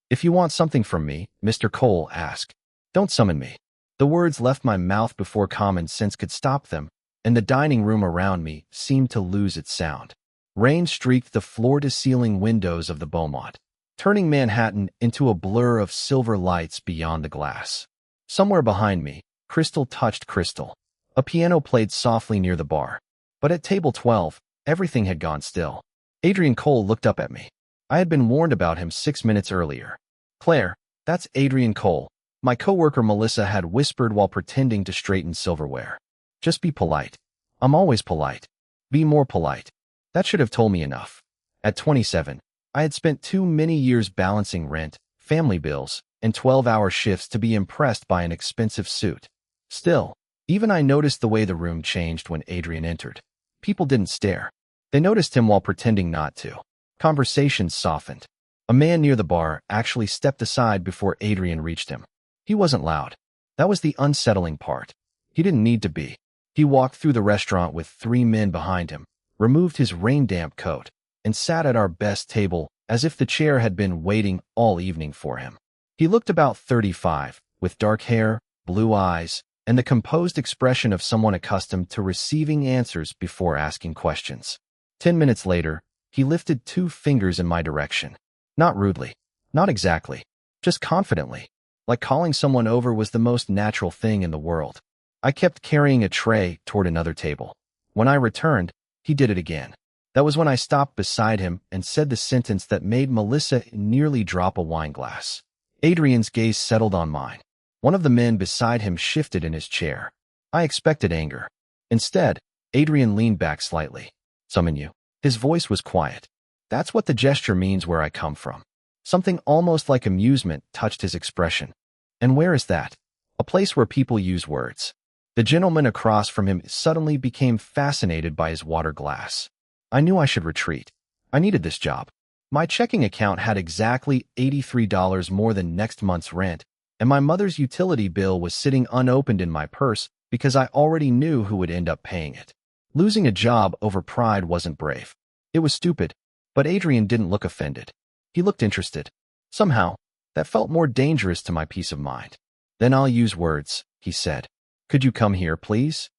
"If you want something from me," Mr. Cole asked, "don't summon me." The words left my mouth before common sense could stop them, and the dining room around me seemed to lose its sound. Rain streaked the floor-to-ceiling windows of the Beaumont, turning Manhattan into a blur of silver lights beyond the glass. Somewhere behind me, crystal touched crystal. A piano played softly near the bar. But at table 12, everything had gone still. Adrian Cole looked up at me. I had been warned about him 6 minutes earlier. "Claire, that's Adrian Cole," my coworker Melissa had whispered while pretending to straighten silverware. "Just be polite." "I'm always polite." "Be more polite." That should have told me enough. At 27, I had spent too many years balancing rent, family bills, and 12-hour shifts to be impressed by an expensive suit. Still, even I noticed the way the room changed when Adrian entered. People didn't stare. They noticed him while pretending not to. Conversations softened. A man near the bar actually stepped aside before Adrian reached him. He wasn't loud. That was the unsettling part. He didn't need to be. He walked through the restaurant with 3 men behind him, removed his rain-damp coat, and sat at our best table as if the chair had been waiting all evening for him. He looked about 35, with dark hair, blue eyes, and the composed expression of someone accustomed to receiving answers before asking questions. 10 minutes later, he lifted 2 fingers in my direction. Not rudely. Not exactly. Just confidently. Like calling someone over was the most natural thing in the world. I kept carrying a tray toward another table. When I returned, he did it again. That was when I stopped beside him and said the sentence that made Melissa nearly drop a wine glass. Adrian's gaze settled on mine. One of the men beside him shifted in his chair. I expected anger. Instead, Adrian leaned back slightly. "Summon you." His voice was quiet. That's what the gesture means where I come from. Something almost like amusement touched his expression. And where is that? A place where people use words. The gentleman across from him suddenly became fascinated by his water glass. I knew I should retreat. I needed this job. My checking account had exactly $83 more than next month's rent, and my mother's utility bill was sitting unopened in my purse because I already knew who would end up paying it. Losing a job over pride wasn't brave. It was stupid, but Adrian didn't look offended. He looked interested. Somehow, that felt more dangerous to my peace of mind. "Then I'll use words," he said. "Could you come here, please?"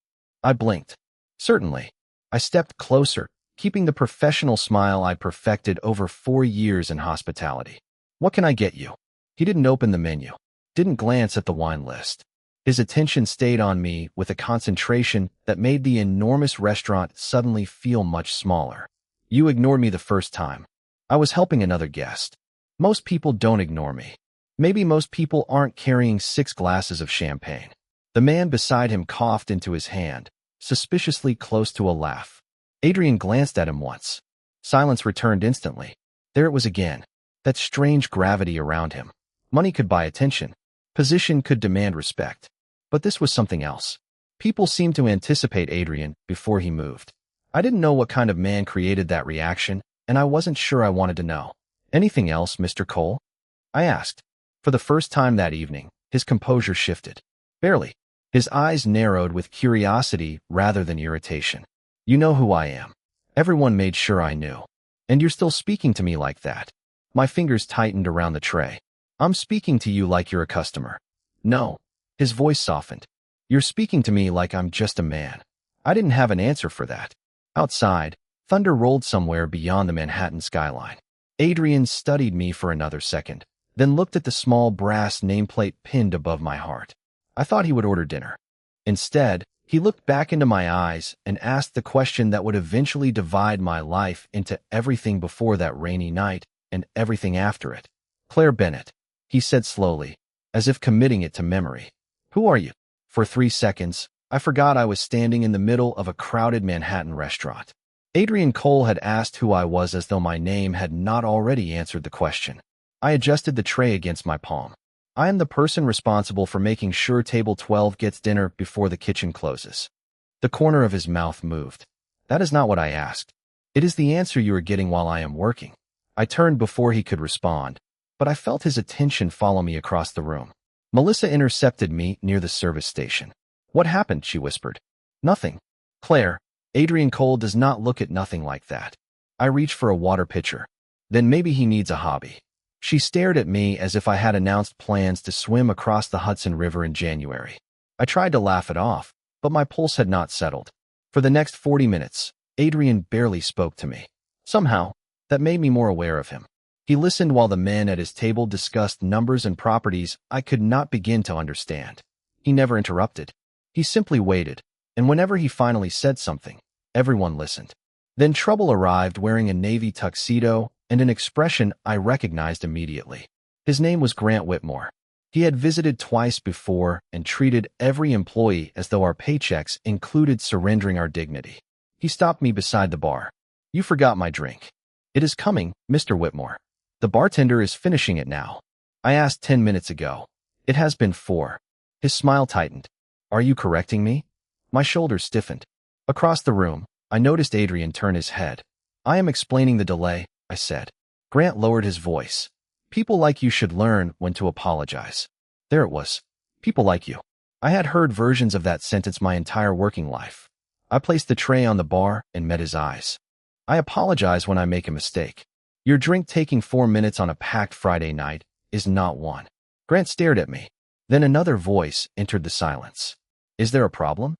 I blinked. Certainly. I stepped closer, keeping the professional smile I perfected over 4 years in hospitality. "What can I get you?" He didn't open the menu. Didn't glance at the wine list. His attention stayed on me with a concentration that made the enormous restaurant suddenly feel much smaller. "You ignored me the first time." I was helping another guest. Most people don't ignore me. Maybe most people aren't carrying 6 glasses of champagne. The man beside him coughed into his hand, suspiciously close to a laugh. Adrian glanced at him once. Silence returned instantly. There it was again. That strange gravity around him. Money could buy attention. Position could demand respect. But this was something else. People seemed to anticipate Adrian before he moved. I didn't know what kind of man created that reaction, and I wasn't sure I wanted to know. "Anything else, Mr. Cole?" I asked. For the first time that evening, his composure shifted. Barely. His eyes narrowed with curiosity rather than irritation. "You know who I am." Everyone made sure I knew. "And you're still speaking to me like that." My fingers tightened around the tray. "I'm speaking to you like you're a customer." "No." His voice softened. "You're speaking to me like I'm just a man." I didn't have an answer for that. Outside, thunder rolled somewhere beyond the Manhattan skyline. Adrian studied me for another second, then looked at the small brass nameplate pinned above my heart. I thought he would order dinner. Instead, he looked back into my eyes and asked the question that would eventually divide my life into everything before that rainy night and everything after it. "Claire Bennett," he said slowly, as if committing it to memory. "Who are you?" For 3 seconds, I forgot I was standing in the middle of a crowded Manhattan restaurant. Adrian Cole had asked who I was as though my name had not already answered the question. I adjusted the tray against my palm. "I am the person responsible for making sure table 12 gets dinner before the kitchen closes." The corner of his mouth moved. "That is not what I asked. It is the answer you are getting while I am working." I turned before he could respond, but I felt his attention follow me across the room. Melissa intercepted me near the service station. "What happened?" she whispered. "Nothing." "Claire, Adrian Cole does not look at nothing like that." I reached for a water pitcher. "Then maybe he needs a hobby." She stared at me as if I had announced plans to swim across the Hudson River in January. I tried to laugh it off, but my pulse had not settled. For the next 40 minutes, Adrian barely spoke to me. Somehow, that made me more aware of him. He listened while the men at his table discussed numbers and properties I could not begin to understand. He never interrupted. He simply waited, and whenever he finally said something, everyone listened. Then Trouble arrived wearing a navy tuxedo and an expression I recognized immediately. His name was Grant Whitmore. He had visited twice before and treated every employee as though our paychecks included surrendering our dignity. He stopped me beside the bar. "You forgot my drink." "It is coming, Mr. Whitmore. The bartender is finishing it now." "I asked 10 minutes ago." "It has been 4. His smile tightened. "Are you correcting me?" My shoulders stiffened. Across the room, I noticed Adrian turn his head. "I am explaining the delay," I said. Grant lowered his voice. "People like you should learn when to apologize." There it was. People like you. I had heard versions of that sentence my entire working life. I placed the tray on the bar and met his eyes. "I apologize when I make a mistake. Your drink taking 4 minutes on a packed Friday night is not one." Grant stared at me. Then another voice entered the silence. "Is there a problem?"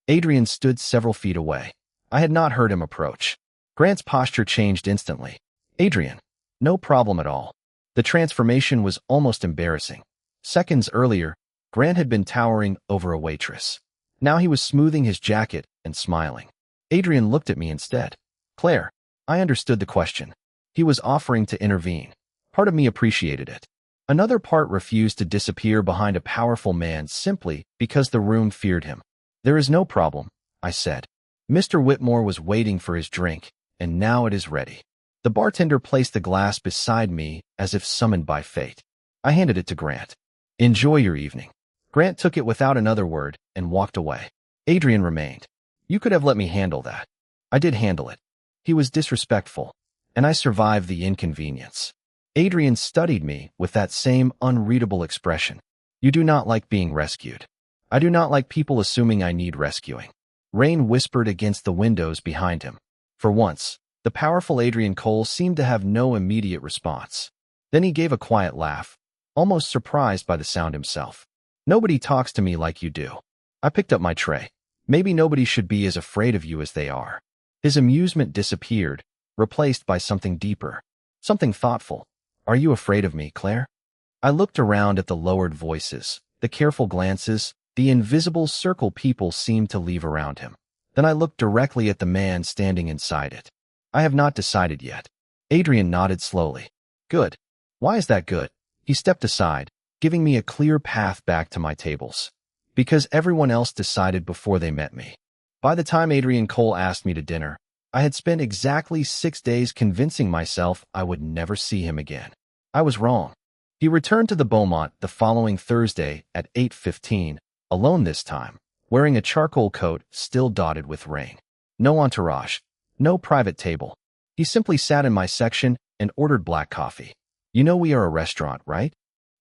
Adrian stood several feet away. I had not heard him approach. Grant's posture changed instantly. "Adrian, no problem at all." The transformation was almost embarrassing. Seconds earlier, Grant had been towering over a waitress. Now he was smoothing his jacket and smiling. Adrian looked at me instead. "Claire." I understood the question. He was offering to intervene. Part of me appreciated it. Another part refused to disappear behind a powerful man simply because the room feared him. "There is no problem," I said. Mr. Whitmore was waiting for his drink, and now it is ready. The bartender placed the glass beside me as if summoned by fate. I handed it to Grant. "Enjoy your evening." Grant took it without another word and walked away. Adrian remained. "You could have let me handle that." I did handle it. He was disrespectful, and I survived the inconvenience. Adrian studied me with that same unreadable expression. "You do not like being rescued." "I do not like people assuming I need rescuing." Rain whispered against the windows behind him. For once, the powerful Adrian Cole seemed to have no immediate response. Then he gave a quiet laugh, almost surprised by the sound himself. "Nobody talks to me like you do." I picked up my tray. "Maybe nobody should be as afraid of you as they are." His amusement disappeared, replaced by something deeper, something thoughtful. "Are you afraid of me, Claire?" I looked around at the lowered voices, the careful glances, the invisible circle people seemed to leave around him. Then I looked directly at the man standing inside it. "I have not decided yet." Adrian nodded slowly. "Good. Why is that good?" He stepped aside, giving me a clear path back to my tables. "Because everyone else decided before they met me." By the time Adrian Cole asked me to dinner, I had spent exactly 6 days convincing myself I would never see him again. I was wrong. He returned to the Beaumont the following Thursday at 8:15, alone this time, wearing a charcoal coat still dotted with rain. No entourage, no private table. He simply sat in my section and ordered black coffee. "You know we are a restaurant, right?"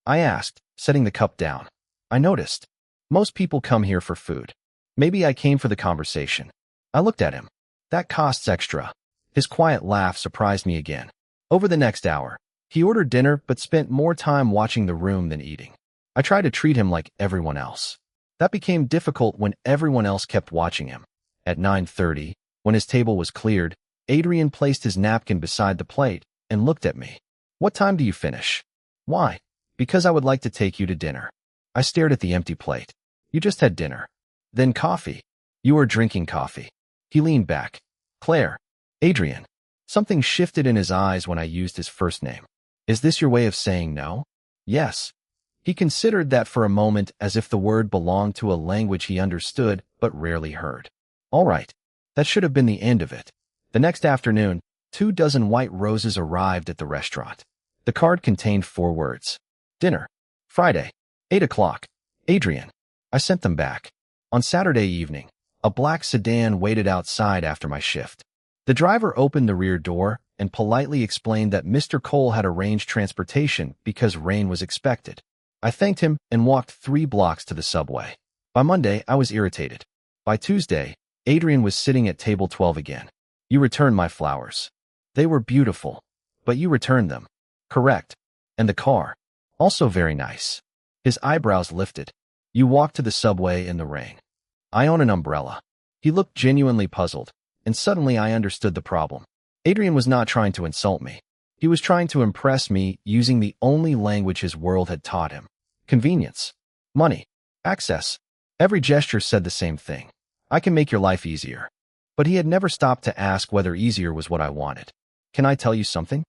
I asked, setting the cup down. I noticed. Most people come here for food. Maybe I came for the conversation. I looked at him. "That costs extra." His quiet laugh surprised me again. Over the next hour, he ordered dinner but spent more time watching the room than eating. I tried to treat him like everyone else. That became difficult when everyone else kept watching him. At 9:30, when his table was cleared, Adrian placed his napkin beside the plate and looked at me. "What time do you finish?" "Why?" "Because I would like to take you to dinner." I stared at the empty plate. "You just had dinner." "Then coffee." "You are drinking coffee." He leaned back. "Claire." "Adrian." Something shifted in his eyes when I used his first name. "Is this your way of saying no?" "Yes." He considered that for a moment as if the word belonged to a language he understood but rarely heard. "All right." That should have been the end of it. The next afternoon, 24 white roses arrived at the restaurant. The card contained 4 words. "Dinner. Friday. 8 o'clock. Adrian." I sent them back. On Saturday evening, a black sedan waited outside after my shift. The driver opened the rear door and politely explained that Mr. Cole had arranged transportation because rain was expected. I thanked him and walked 3 blocks to the subway. By Monday, I was irritated. By Tuesday, Adrian was sitting at table 12 again. "You returned my flowers." "They were beautiful." "But you returned them." "Correct." And the car? Also very nice. His eyebrows lifted. You walked to the subway in the rain. I own an umbrella. He looked genuinely puzzled, and suddenly I understood the problem. Adrian was not trying to insult me. He was trying to impress me using the only language his world had taught him. Convenience. Money. Access. Every gesture said the same thing. I can make your life easier. But he had never stopped to ask whether easier was what I wanted. Can I tell you something?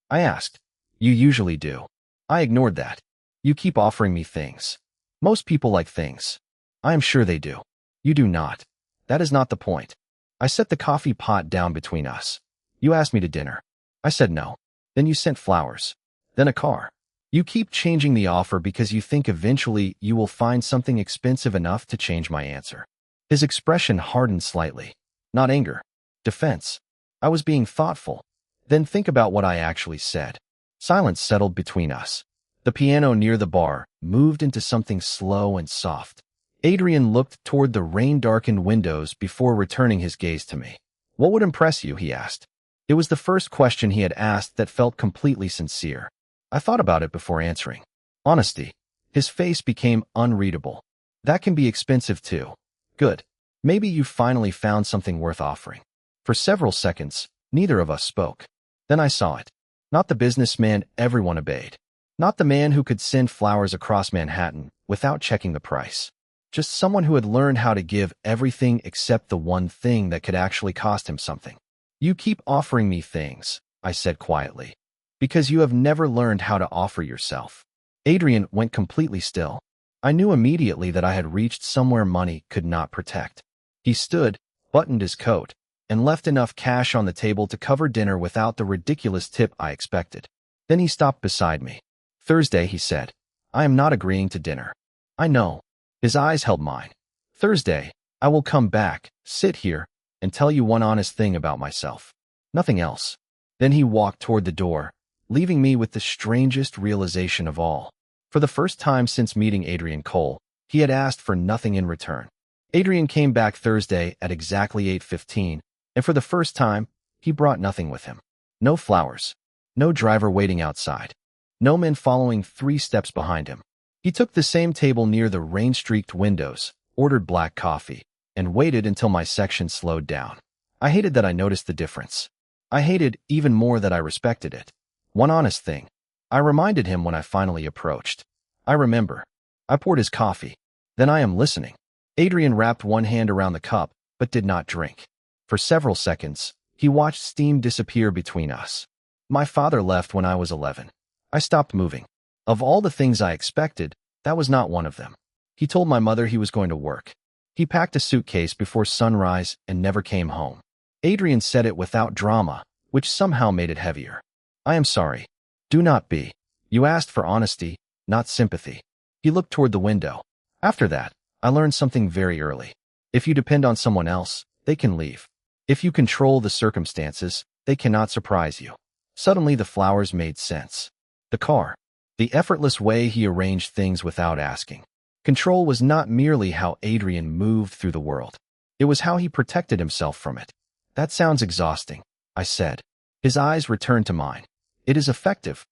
I asked. You usually do. I ignored that. You keep offering me things. Most people like things. I am sure they do. You do not. That is not the point. I set the coffee pot down between us. You asked me to dinner. I said no. Then you sent flowers. Then a car. You keep changing the offer because you think eventually you will find something expensive enough to change my answer. His expression hardened slightly. Not anger. Defense. I was being thoughtful. Then think about what I actually said. Silence settled between us. The piano near the bar moved into something slow and soft. Adrian looked toward the rain-darkened windows before returning his gaze to me. What would impress you? He asked. It was the first question he had asked that felt completely sincere. I thought about it before answering. Honesty. His face became unreadable. That can be expensive too. Good. Maybe you finally found something worth offering. For several seconds, neither of us spoke. Then I saw it. Not the businessman everyone obeyed. Not the man who could send flowers across Manhattan without checking the price. Just someone who had learned how to give everything except the one thing that could actually cost him something. You keep offering me things, I said quietly, because you have never learned how to offer yourself. Adrian went completely still. I knew immediately that I had reached somewhere money could not protect. He stood, buttoned his coat, and left enough cash on the table to cover dinner without the ridiculous tip I expected. Then he stopped beside me. Thursday, he said. I am not agreeing to dinner. I know. His eyes held mine. Thursday, I will come back, sit here, and tell you one honest thing about myself. Nothing else. Then he walked toward the door, leaving me with the strangest realization of all. For the first time since meeting Adrian Cole, he had asked for nothing in return. Adrian came back Thursday at exactly 8:15, and for the first time, he brought nothing with him. No flowers. No driver waiting outside. No men following 3 steps behind him. He took the same table near the rain-streaked windows, ordered black coffee, and waited until my section slowed down. I hated that I noticed the difference. I hated even more that I respected it. One honest thing. I reminded him when I finally approached. I remember. I poured his coffee. Then I am listening. Adrian wrapped one hand around the cup, but did not drink. For several seconds, he watched steam disappear between us. My father left when I was 11. I stopped moving. Of all the things I expected, that was not one of them. He told my mother he was going to work. He packed a suitcase before sunrise and never came home. Adrian said it without drama, which somehow made it heavier. I am sorry. Do not be. You asked for honesty, not sympathy. He looked toward the window. After that, I learned something very early. If you depend on someone else, they can leave. If you control the circumstances, they cannot surprise you. Suddenly the flowers made sense. The car. The effortless way he arranged things without asking. Control was not merely how Adrian moved through the world. It was how he protected himself from it. That sounds exhausting, I said. His eyes returned to mine. It is effective.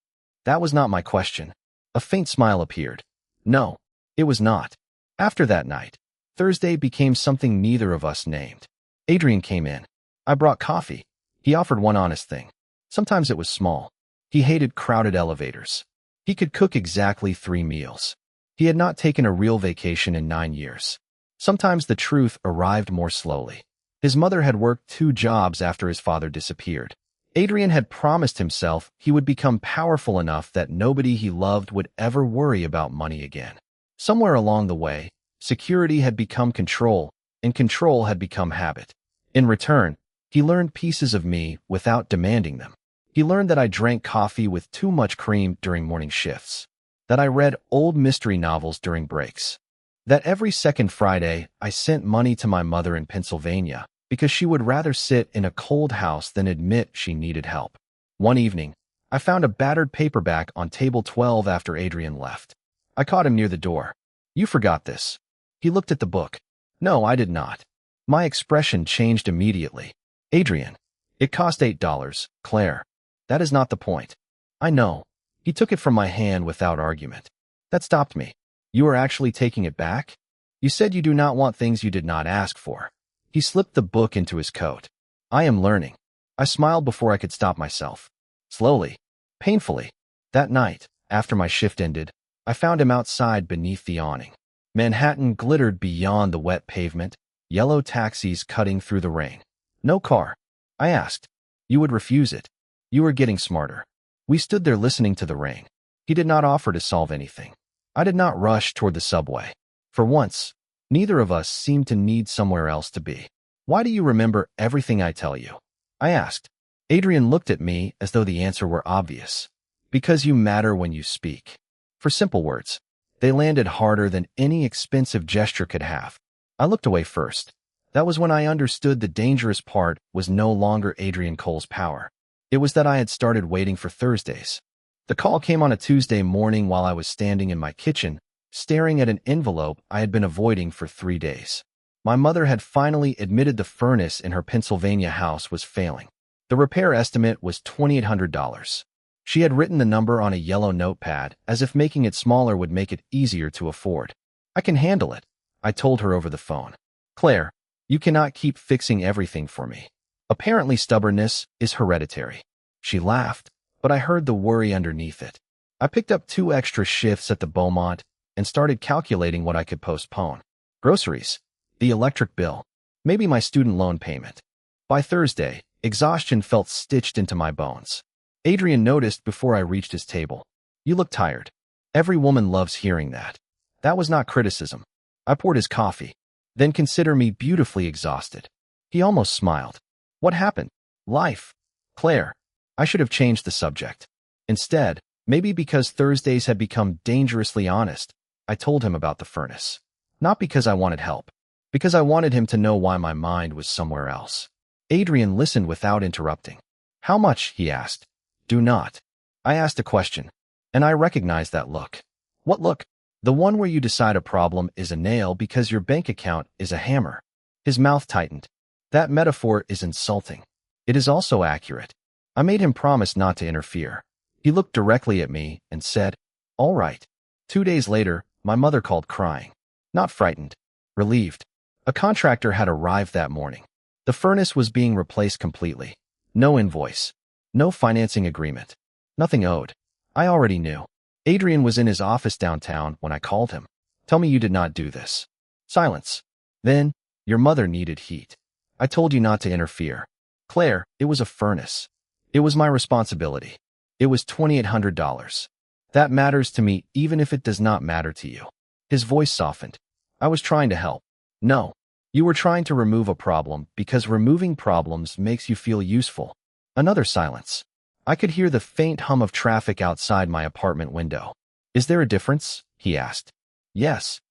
That was not my question. A faint smile appeared. No, it was not. After that night, Thursday became something neither of us named. Adrian came in. I brought coffee. He offered one honest thing. Sometimes it was small. He hated crowded elevators. He could cook exactly 3 meals. He had not taken a real vacation in 9 years. Sometimes the truth arrived more slowly. His mother had worked 2 jobs after his father disappeared. Adrian had promised himself he would become powerful enough that nobody he loved would ever worry about money again. Somewhere along the way, security had become control, and control had become habit. In return, he learned pieces of me without demanding them. He learned that I drank coffee with too much cream during morning shifts, that I read old mystery novels during breaks, that every second Friday I sent money to my mother in Pennsylvania because she would rather sit in a cold house than admit she needed help. One evening, I found a battered paperback on table 12 after Adrian left. I caught him near the door. You forgot this. He looked at the book. No, I did not. My expression changed immediately. Adrian, it cost $8, Claire. That is not the point. I know. He took it from my hand without argument. That stopped me. You are actually taking it back? You said you do not want things you did not ask for. He slipped the book into his coat. I am learning. I smiled before I could stop myself. Slowly, painfully. That night, after my shift ended, I found him outside beneath the awning. Manhattan glittered beyond the wet pavement, yellow taxis cutting through the rain. No car. I asked. You would refuse it. You were getting smarter. We stood there listening to the rain. He did not offer to solve anything. I did not rush toward the subway. For once, neither of us seemed to need somewhere else to be. Why do you remember everything I tell you? I asked. Adrian looked at me as though the answer were obvious. Because you matter when you speak. For simple words. They landed harder than any expensive gesture could have. I looked away first. That was when I understood the dangerous part was no longer Adrian Cole's power. It was that I had started waiting for Thursdays. The call came on a Tuesday morning while I was standing in my kitchen, staring at an envelope I had been avoiding for 3 days. My mother had finally admitted the furnace in her Pennsylvania house was failing. The repair estimate was $2,800. She had written the number on a yellow notepad, as if making it smaller would make it easier to afford. I can handle it, I told her over the phone. Claire, you cannot keep fixing everything for me. Apparently stubbornness is hereditary. She laughed, but I heard the worry underneath it. I picked up 2 extra shifts at the Beaumont and started calculating what I could postpone. Groceries, the electric bill, maybe my student loan payment. By Thursday, exhaustion felt stitched into my bones. Adrian noticed before I reached his table. You look tired. Every woman loves hearing that. That was not criticism. I poured his coffee. Then consider me beautifully exhausted. He almost smiled. What happened? Life. Claire. I should have changed the subject. Instead, maybe because Thursdays had become dangerously honest, I told him about the furnace. Not because I wanted help. Because I wanted him to know why my mind was somewhere else. Adrian listened without interrupting. How much? He asked. Do not. I asked a question, and I recognized that look. What look? The one where you decide a problem is a nail because your bank account is a hammer. His mouth tightened. That metaphor is insulting. It is also accurate. I made him promise not to interfere. He looked directly at me and said, all right. 2 days later, my mother called crying. Not frightened. Relieved. A contractor had arrived that morning. The furnace was being replaced completely. No invoice. No financing agreement. Nothing owed. I already knew. Adrian was in his office downtown when I called him. Tell me you did not do this. Silence. Then, your mother needed heat. I told you not to interfere. Claire, it was a furnace. It was my responsibility. It was $2,800. That matters to me even if it does not matter to you. His voice softened. I was trying to help. No. You were trying to remove a problem because removing problems makes you feel useful. Another silence. I could hear the faint hum of traffic outside my apartment window. Is there a difference? He asked. Yes.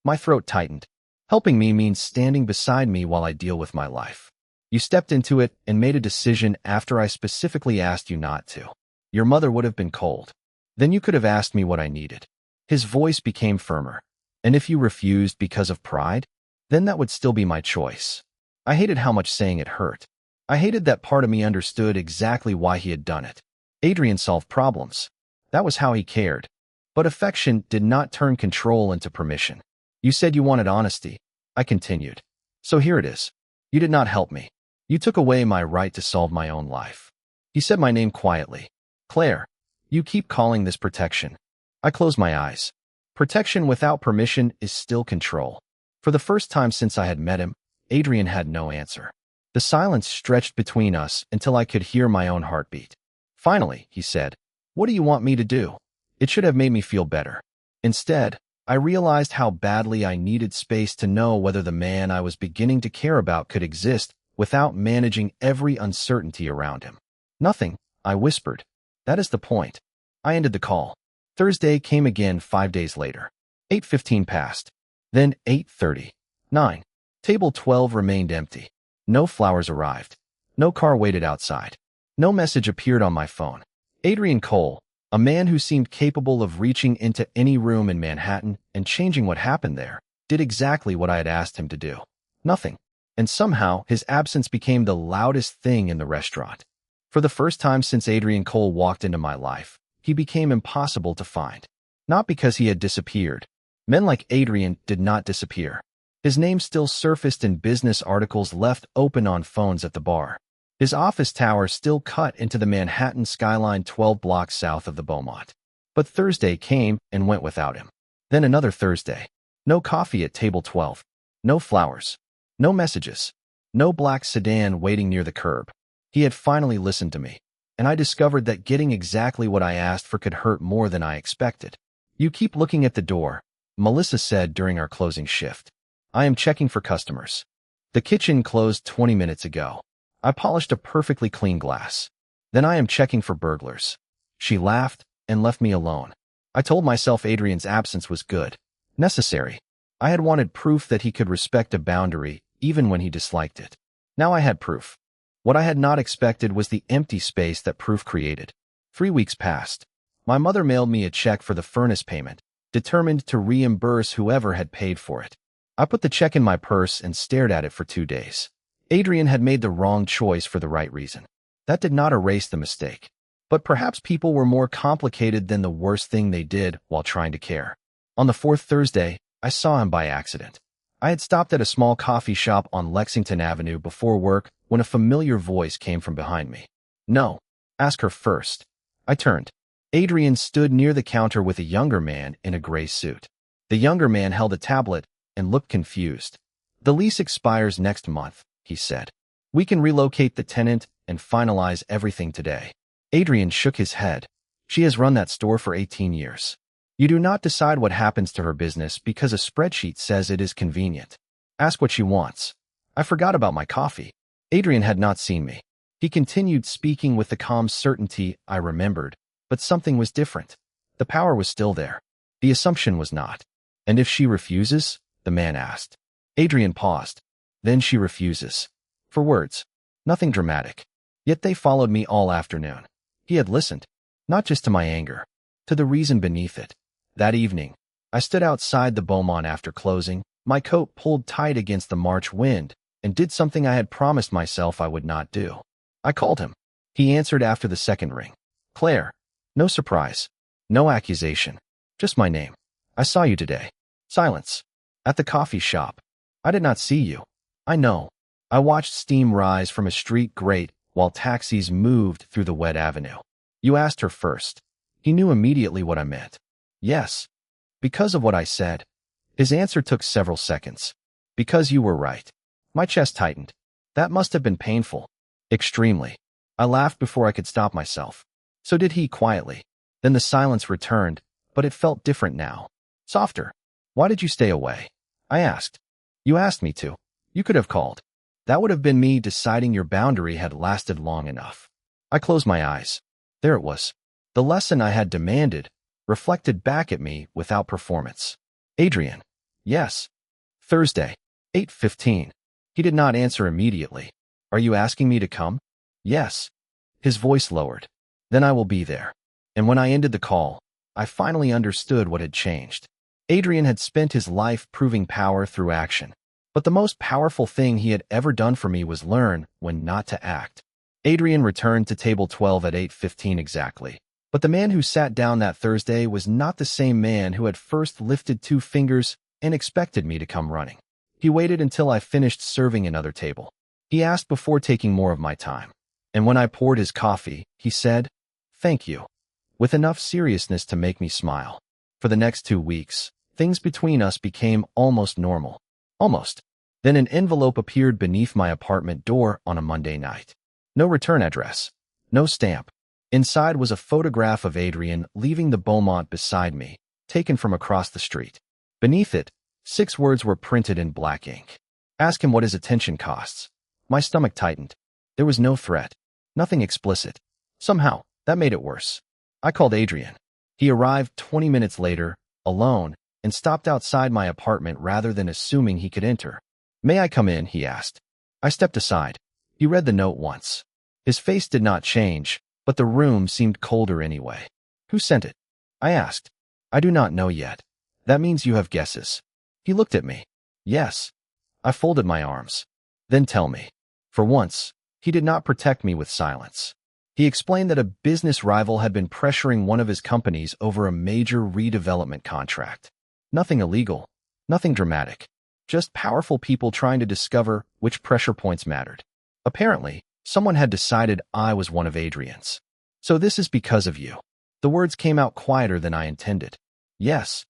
My throat tightened. Helping me means standing beside me while I deal with my life. You stepped into it and made a decision after I specifically asked you not to. Your mother would have been cold. Then you could have asked me what I needed. His voice became firmer. And if you refused because of pride, then that would still be my choice. I hated how much saying it hurt. I hated that part of me understood exactly why he had done it. Adrian solved problems. That was how he cared. But affection did not turn control into permission. You said you wanted honesty. I continued. So here it is. You did not help me. You took away my right to solve my own life. He said my name quietly. Claire, you keep calling this protection. I closed my eyes. Protection without permission is still control. For the first time since I had met him, Adrian had no answer. The silence stretched between us until I could hear my own heartbeat. Finally, he said, what do you want me to do? It should have made me feel better. Instead, I realized how badly I needed space to know whether the man I was beginning to care about could exist without managing every uncertainty around him. Nothing, I whispered. That is the point. I ended the call. Thursday came again 5 days later. 8:15 passed. Then 8:30. 9. Table 12 remained empty. No flowers arrived. No car waited outside. No message appeared on my phone. Adrian Cole, a man who seemed capable of reaching into any room in Manhattan and changing what happened there, did exactly what I had asked him to do. Nothing. And somehow, his absence became the loudest thing in the restaurant. For the first time since Adrian Cole walked into my life, he became impossible to find. Not because he had disappeared. Men like Adrian did not disappear. His name still surfaced in business articles left open on phones at the bar. His office tower still cut into the Manhattan skyline 12 blocks south of the Beaumont. But Thursday came and went without him. Then another Thursday. No coffee at table 12. No flowers. No messages. No black sedan waiting near the curb. He had finally listened to me, and I discovered that getting exactly what I asked for could hurt more than I expected. "You keep looking at the door," Melissa said during our closing shift. "I am checking for customers." The kitchen closed 20 minutes ago. I polished a perfectly clean glass. "Then I am checking for burglars." She laughed and left me alone. I told myself Adrian's absence was good, necessary. I had wanted proof that he could respect a boundary even when he disliked it. Now I had proof. What I had not expected was the empty space that proof created. 3 weeks passed. My mother mailed me a check for the furnace payment, determined to reimburse whoever had paid for it. I put the check in my purse and stared at it for 2 days. Adrian had made the wrong choice for the right reason. That did not erase the mistake. But perhaps people were more complicated than the worst thing they did while trying to care. On the 4th Thursday, I saw him by accident. I had stopped at a small coffee shop on Lexington Avenue before work when a familiar voice came from behind me. "No, ask her first." I turned. Adrian stood near the counter with a younger man in a gray suit. The younger man held a tablet and looked confused. "The lease expires next month," he said. "We can relocate the tenant and finalize everything today." Adrian shook his head. "She has run that store for 18 years. You do not decide what happens to her business because a spreadsheet says it is convenient. Ask what she wants." I forgot about my coffee. Adrian had not seen me. He continued speaking with the calm certainty I remembered, but something was different. The power was still there. The assumption was not. "And if she refuses?" the man asked. Adrian paused. "Then she refuses." 4 words. Nothing dramatic. Yet they followed me all afternoon. He had listened, not just to my anger, to the reason beneath it. That evening, I stood outside the Beaumont after closing, my coat pulled tight against the March wind, and did something I had promised myself I would not do. I called him. He answered after the second ring. "Claire." No surprise. No accusation. Just my name. "I saw you today." Silence. "At the coffee shop." "I did not see you." "I know." I watched steam rise from a street grate while taxis moved through the wet avenue. "You asked her first." He knew immediately what I meant. "Yes." "Because of what I said." His answer took several seconds. "Because you were right." My chest tightened. That must have been painful. Extremely. I laughed before I could stop myself. So did he, quietly. Then the silence returned, but it felt different now. Softer. "Why did you stay away?" I asked. "You asked me to. You could have called." That would have been me deciding your boundary had lasted long enough. I closed my eyes. There it was. The lesson I had demanded, reflected back at me without performance. "Adrian." "Yes." Thursday, 8:15. He did not answer immediately. "Are you asking me to come?" "Yes." His voice lowered. "Then I will be there." And when I ended the call, I finally understood what had changed. Adrian had spent his life proving power through action. But the most powerful thing he had ever done for me was learn when not to act. Adrian returned to table 12 at 8:15 exactly. But the man who sat down that Thursday was not the same man who had first lifted 2 fingers and expected me to come running. He waited until I finished serving another table. He asked before taking more of my time. And when I poured his coffee, he said, "Thank you," with enough seriousness to make me smile. For the next 2 weeks, things between us became almost normal. Almost. Then an envelope appeared beneath my apartment door on a Monday night. No return address. No stamp. Inside was a photograph of Adrian leaving the Beaumont beside me, taken from across the street. Beneath it, 6 words were printed in black ink. "Ask him what his attention costs." My stomach tightened. There was no threat. Nothing explicit. Somehow, that made it worse. I called Adrian. He arrived 20 minutes later, alone, and stopped outside my apartment rather than assuming he could enter. "May I come in?" he asked. I stepped aside. He read the note once. His face did not change, but the room seemed colder anyway. "Who sent it?" I asked. "I do not know yet." "That means you have guesses." He looked at me. "Yes." I folded my arms. "Then tell me." For once, he did not protect me with silence. He explained that a business rival had been pressuring one of his companies over a major redevelopment contract. Nothing illegal, nothing dramatic, just powerful people trying to discover which pressure points mattered. Apparently, someone had decided I was one of Adrian's. So this is because of you. The words came out quieter than I intended. Yes.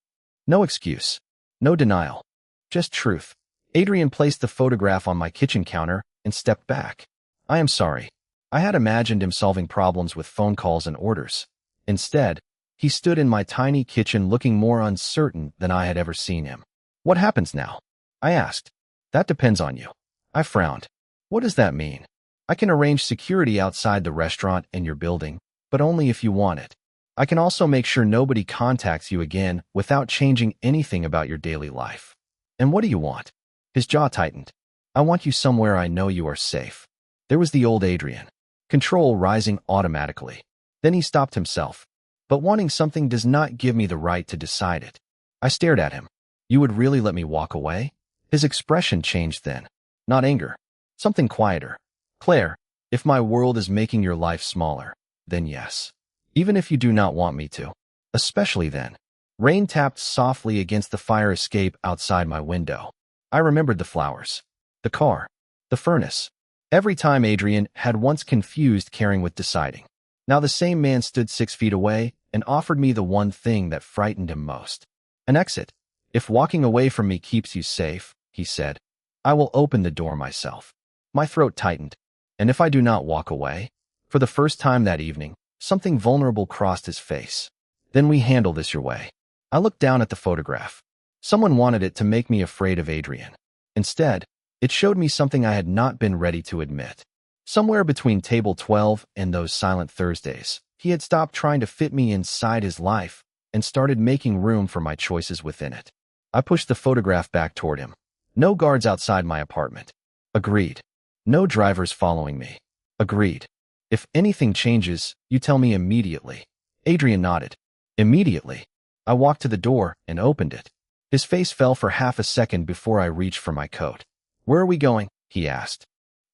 No excuse. No denial. Just truth. Adrian placed the photograph on my kitchen counter and stepped back. I am sorry. I had imagined him solving problems with phone calls and orders. Instead, he stood in my tiny kitchen looking more uncertain than I had ever seen him. What happens now? I asked. That depends on you. I frowned. What does that mean? I can arrange security outside the restaurant and your building, but only if you want it. I can also make sure nobody contacts you again without changing anything about your daily life. And what do you want? His jaw tightened. I want you somewhere I know you are safe. There was the old Adrian. Control rising automatically. Then he stopped himself. But wanting something does not give me the right to decide it. I stared at him. You would really let me walk away? His expression changed then. Not anger. Something quieter. Claire, if my world is making your life smaller, then yes. Even if you do not want me to. Especially then. Rain tapped softly against the fire escape outside my window. I remembered the flowers. The car. The furnace. Every time Adrian had once confused caring with deciding. Now the same man stood 6 feet away and offered me the one thing that frightened him most. An exit. If walking away from me keeps you safe, he said, I will open the door myself. My throat tightened. And if I do not walk away? For the first time that evening, something vulnerable crossed his face. Then we handle this your way. I looked down at the photograph. Someone wanted it to make me afraid of Adrian. Instead, it showed me something I had not been ready to admit. Somewhere between table 12 and those silent Thursdays, he had stopped trying to fit me inside his life and started making room for my choices within it. I pushed the photograph back toward him. No guards outside my apartment. Agreed. No drivers following me. Agreed. If anything changes, you tell me immediately. Adrian nodded. Immediately. I walked to the door and opened it. His face fell for half a second before I reached for my coat. Where are we going? He asked.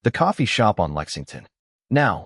The coffee shop on Lexington. Now,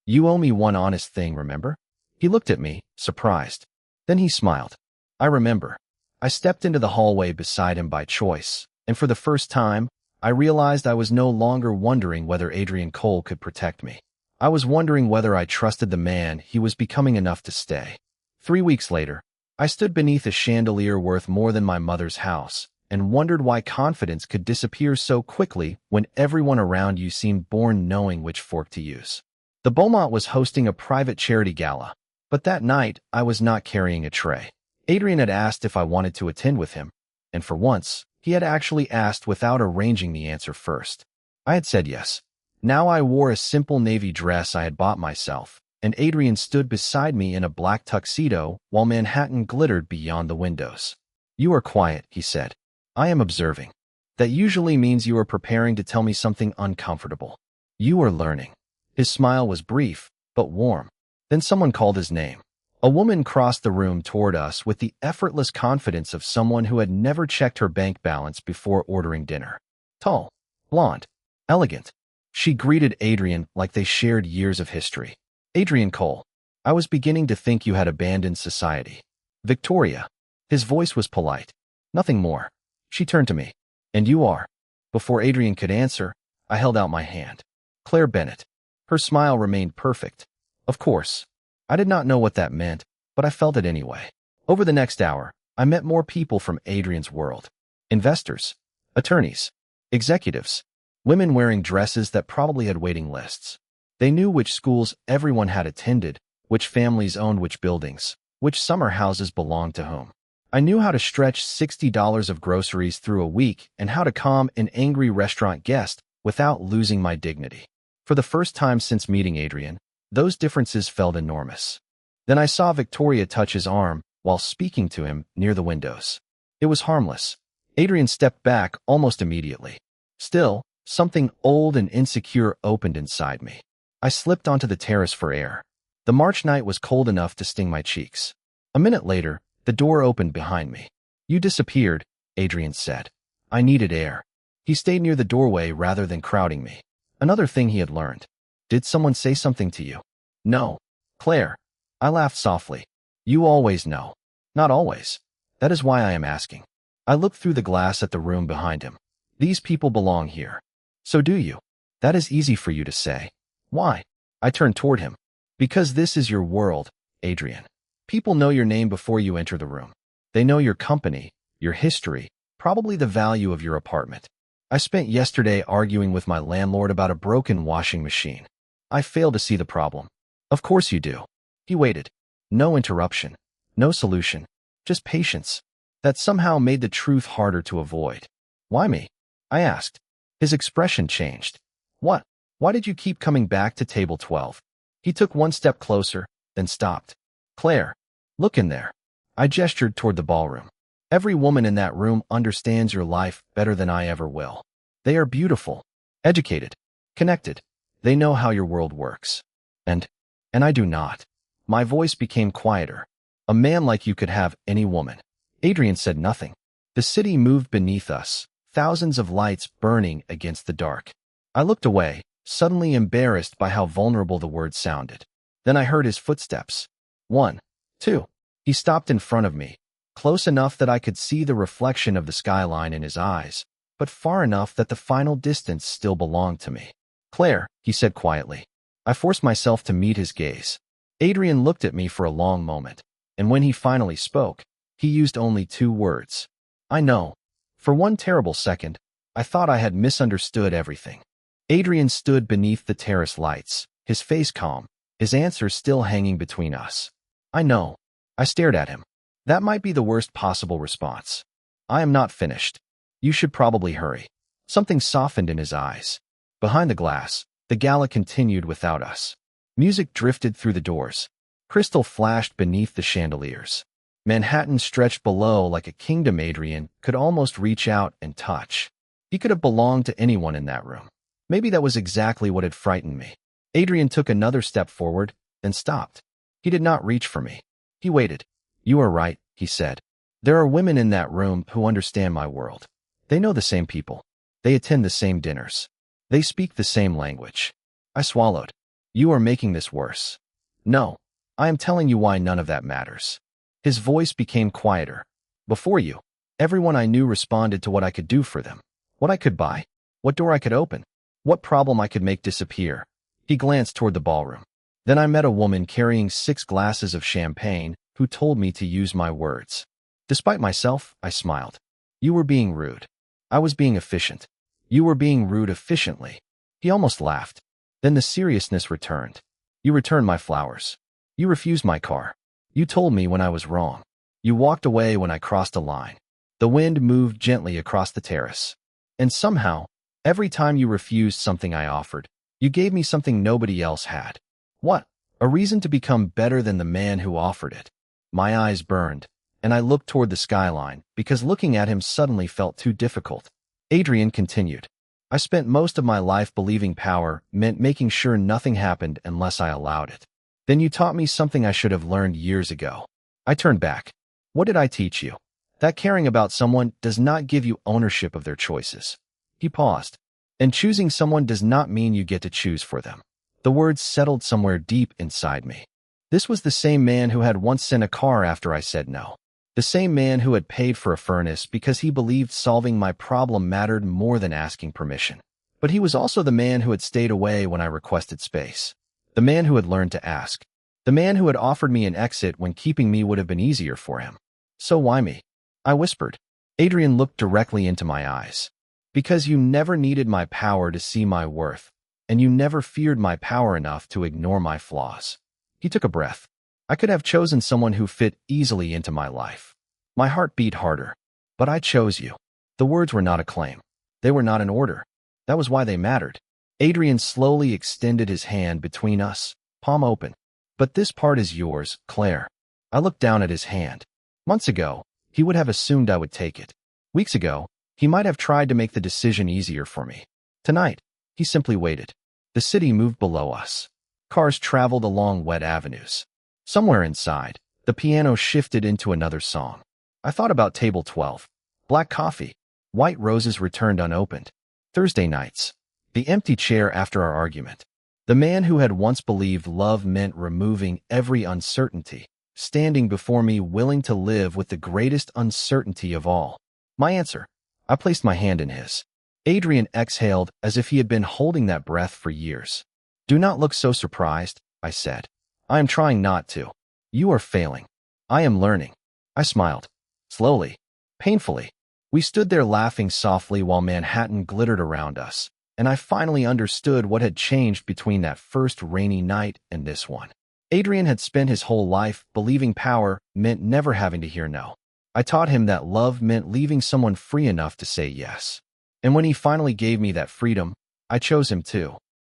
you owe me one honest thing, remember? He looked at me, surprised. Then he smiled. I remember. I stepped into the hallway beside him by choice, and for the first time, I realized I was no longer wondering whether Adrian Cole could protect me. I was wondering whether I trusted the man he was becoming enough to stay. 3 weeks later, I stood beneath a chandelier worth more than my mother's house and wondered why confidence could disappear so quickly when everyone around you seemed born knowing which fork to use. The Beaumont was hosting a private charity gala, but that night I was not carrying a tray. Adrian had asked if I wanted to attend with him, and for once, he had actually asked without arranging the answer first. I had said yes. Now I wore a simple navy dress I had bought myself, and Adrian stood beside me in a black tuxedo while Manhattan glittered beyond the windows. You are quiet, he said. I am observing. That usually means you are preparing to tell me something uncomfortable. You are learning. His smile was brief, but warm. Then someone called his name. A woman crossed the room toward us with the effortless confidence of someone who had never checked her bank balance before ordering dinner. Tall, blonde, elegant. She greeted Adrian like they shared years of history. Adrian Cole, I was beginning to think you had abandoned society. Victoria. His voice was polite. Nothing more. She turned to me. And you are. Before Adrian could answer, I held out my hand. Claire Bennett. Her smile remained perfect. Of course. I did not know what that meant, but I felt it anyway. Over the next hour, I met more people from Adrian's world. Investors, attorneys, executives, women wearing dresses that probably had waiting lists. They knew which schools everyone had attended, which families owned which buildings, which summer houses belonged to whom. I knew how to stretch $60 of groceries through a week and how to calm an angry restaurant guest without losing my dignity. For the first time since meeting Adrian, those differences felt enormous. Then I saw Victoria touch his arm while speaking to him near the windows. It was harmless. Adrian stepped back almost immediately. Still, something old and insecure opened inside me. I slipped onto the terrace for air. The March night was cold enough to sting my cheeks. A minute later, the door opened behind me. You disappeared, Adrian said. I needed air. He stayed near the doorway rather than crowding me. Another thing he had learned. Did someone say something to you? No. Claire. I laughed softly. You always know. Not always. That is why I am asking. I looked through the glass at the room behind him. These people belong here. So do you. That is easy for you to say. Why? I turned toward him. Because this is your world, Adrian. People know your name before you enter the room. They know your company, your history, probably the value of your apartment. I spent yesterday arguing with my landlord about a broken washing machine. I fail to see the problem. Of course you do. He waited. No interruption. No solution. Just patience. That somehow made the truth harder to avoid. Why me? I asked. His expression changed. What? Why did you keep coming back to table 12? He took one step closer, then stopped. Claire, look in there. I gestured toward the ballroom. Every woman in that room understands your life better than I ever will. They are beautiful, educated, connected. They know how your world works. And I do not. My voice became quieter. A man like you could have any woman. Adrian said nothing. The city moved beneath us, thousands of lights burning against the dark. I looked away, suddenly embarrassed by how vulnerable the words sounded. Then I heard his footsteps. 1, 2. He stopped in front of me, close enough that I could see the reflection of the skyline in his eyes, but far enough that the final distance still belonged to me. Claire, he said quietly. I forced myself to meet his gaze. Adrian looked at me for a long moment, and when he finally spoke, he used only 2 words. I know. For one terrible second, I thought I had misunderstood everything. Adrian stood beneath the terrace lights, his face calm, his answer still hanging between us. I know. I stared at him. That might be the worst possible response. I am not finished. You should probably hurry. Something softened in his eyes. Behind the glass, the gala continued without us. Music drifted through the doors. Crystal flashed beneath the chandeliers. Manhattan stretched below like a kingdom Adrian could almost reach out and touch. He could have belonged to anyone in that room. Maybe that was exactly what had frightened me. Adrian took another step forward, then stopped. He did not reach for me. He waited. You are right, he said. There are women in that room who understand my world. They know the same people. They attend the same dinners. They speak the same language. I swallowed. You are making this worse. No, I am telling you why none of that matters. His voice became quieter. Before you, everyone I knew responded to what I could do for them, what I could buy, what door I could open, what problem I could make disappear. He glanced toward the ballroom. Then I met a woman carrying 6 glasses of champagne who told me to use my words. Despite myself, I smiled. You were being rude. I was being efficient. You were being rude efficiently. He almost laughed. Then the seriousness returned. You returned my flowers. You refused my car. You told me when I was wrong. You walked away when I crossed a line. The wind moved gently across the terrace. And somehow, every time you refused something I offered, you gave me something nobody else had. What? A reason to become better than the man who offered it. My eyes burned, and I looked toward the skyline because looking at him suddenly felt too difficult. Adrian continued. I spent most of my life believing power meant making sure nothing happened unless I allowed it. Then you taught me something I should have learned years ago. I turned back. What did I teach you? That caring about someone does not give you ownership of their choices. He paused. And choosing someone does not mean you get to choose for them. The words settled somewhere deep inside me. This was the same man who had once sent a car after I said no. The same man who had paid for a furnace because he believed solving my problem mattered more than asking permission. But he was also the man who had stayed away when I requested space. The man who had learned to ask. The man who had offered me an exit when keeping me would have been easier for him. So why me? I whispered. Adrian looked directly into my eyes. Because you never needed my power to see my worth, and you never feared my power enough to ignore my flaws. He took a breath. I could have chosen someone who fit easily into my life. My heart beat harder. But I chose you. The words were not a claim. They were not an order. That was why they mattered. Adrian slowly extended his hand between us, palm open. But this part is yours, Claire. I looked down at his hand. Months ago, he would have assumed I would take it. Weeks ago, he might have tried to make the decision easier for me. Tonight, he simply waited. The city moved below us. Cars traveled along wet avenues. Somewhere inside, the piano shifted into another song. I thought about table 12. Black coffee. White roses returned unopened. Thursday nights. The empty chair after our argument. The man who had once believed love meant removing every uncertainty, standing before me willing to live with the greatest uncertainty of all. My answer. I placed my hand in his. Adrian exhaled as if he had been holding that breath for years. Do not look so surprised, I said. I am trying not to. You are failing. I am learning. I smiled. Slowly. Painfully. We stood there laughing softly while Manhattan glittered around us, and I finally understood what had changed between that first rainy night and this one. Adrian had spent his whole life believing power meant never having to hear no. I taught him that love meant leaving someone free enough to say yes. And when he finally gave me that freedom, I chose him too.